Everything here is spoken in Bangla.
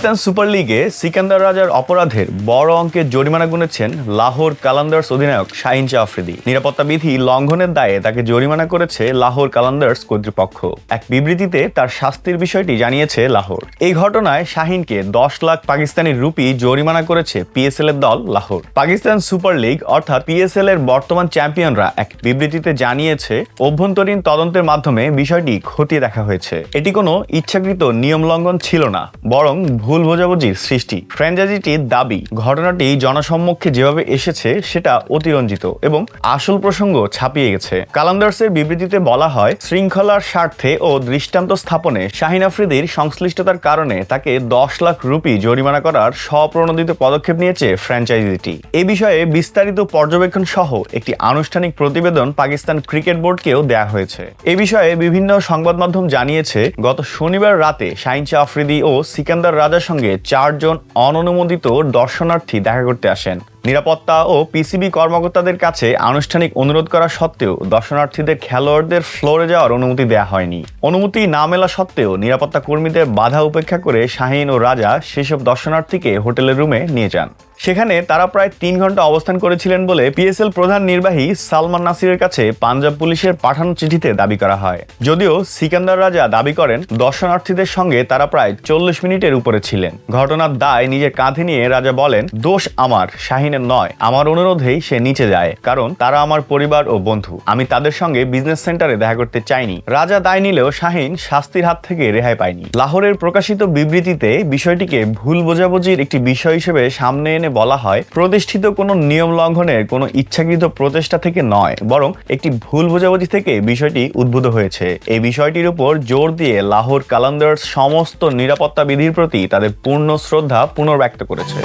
পাকিস্তান সুপার লিগে সিকান্দার রাজার অপরাধের বড় অঙ্কের জরিমানা গুনেছেন লাহোর কালান্দার্স অধিনায়ক শাহিন শাহ আফ্রিদি। নিরাপত্তা বিধি লঙ্ঘনের দায়ে তাকে জরিমানা করেছে লাহোর কালান্দার্স কর্তৃপক্ষ। এক বিবৃতিতে তার শাস্তির বিষয়টি জানিয়েছে লাহোর। এই ঘটনায় শাহিনকে 10 লাখ পাকিস্তানি রুপি জরিমানা করেছে পিএসএল এর দল লাহোর। পাকিস্তান সুপার লিগ অর্থাৎ পিএসএল এর বর্তমান চ্যাম্পিয়নরা এক বিবৃতিতে জানিয়েছে, অভ্যন্তরীণ তদন্তের মাধ্যমে বিষয়টি খতিয়ে দেখা হয়েছে। এটি কোনো ইচ্ছাকৃত নিয়ম লঙ্ঘন ছিল না, বরং ভুল বোঝাবুঝির সৃষ্টি। ফ্র্যাঞ্চাইজিটির দাবি, ঘটনাটি জনসম্মুখে যেভাবে এসেছে সেটা অতিরঞ্জিত এবং আসল প্রসঙ্গ ছাপিয়ে গেছে। কালান্দার্সের বিবৃতিতে বলা হয়, শৃঙ্খলার স্বার্থে ও দৃষ্টান্ত স্থাপনে শাহিন আফ্রিদির সংশ্লিষ্টতার কারণে তাকে 10 লাখ রুপি জরিমানা করার স্বপ্রণোদিত পদক্ষেপ নিয়েছে ফ্র্যাঞ্চাইজিটি। এই বিষয়ে বিস্তারিত পর্যবেক্ষণ সহ একটি আনুষ্ঠানিক প্রতিবেদন পাকিস্তান ক্রিকেট বোর্ডকেও দেয়া হয়েছে। এ বিষয়ে বিভিন্ন সংবাদ মাধ্যম জানিয়েছে, গত শনিবার রাতে শাহিন শাহ আফ্রিদি ও সিকান্দার রাজার সঙ্গে 4 জন অননুমোদিত দর্শনার্থী দেখা করতে আসেন। নিরাপত্তা ও পিসিবি কর্মকর্তাদের কাছে আনুষ্ঠানিক অনুরোধ করা সত্ত্বেও দর্শনার্থীদের খেলোয়াড়দের ফ্লোরে যাওয়ার অনুমতি দেওয়া হয়নি। অনুমতি না মেলা সত্ত্বেও নিরাপত্তা কর্মীদের বাধা উপেক্ষা করে শাহিন ও রাজা সেসব দর্শনার্থীকে হোটেলের রুমে নিয়ে যান। সেখানে তারা প্রায় 3 ঘন্টা অবস্থান করেছিলেন বলে পিএসএল প্রধান নির্বাহী সালমান নাসিরের কাছে পাঞ্জাব পুলিশের পাঠানো চিঠিতে দাবি করা হয়। যদিও সিকান্দার রাজা দাবি করেন, দর্শনার্থীদের সঙ্গে তারা প্রায় 40 মিনিটের উপরে ছিলেন। ঘটনার দায় নিজের কাঁধে নিয়ে রাজা বলেন, দোষ আমার, শাহিনের নয়। আমার অনুরোধেই সে নিচে যায়, কারণ তারা আমার পরিবার ও বন্ধু। আমি তাদের সঙ্গে বিজনেস সেন্টারে দেখা করতে চাইনি। রাজা দায় নিলেও শাহিন শাস্তির হাত থেকে রেহাই পায়নি। লাহোরের প্রকাশিত বিবৃতিতে বিষয়টিকে ভুল বোঝাবুঝির একটি বিষয় হিসেবে সামনে এনে বলা হয়, প্রতিষ্ঠিত কোনো নিয়ম লঙ্ঘনের কোনো ইচ্ছাকৃত প্রচেষ্টা থেকে নয়, বরং একটি ভুল বোঝাবুঝি থেকে বিষয়টি উদ্ভূত হয়েছে। এই বিষয়টির উপর জোর দিয়ে লাহোর কালান্দার্স সমস্ত নিরাপত্তা বিধির প্রতি তাদের পূর্ণ শ্রদ্ধা পুনর্ব্যক্ত করেছে।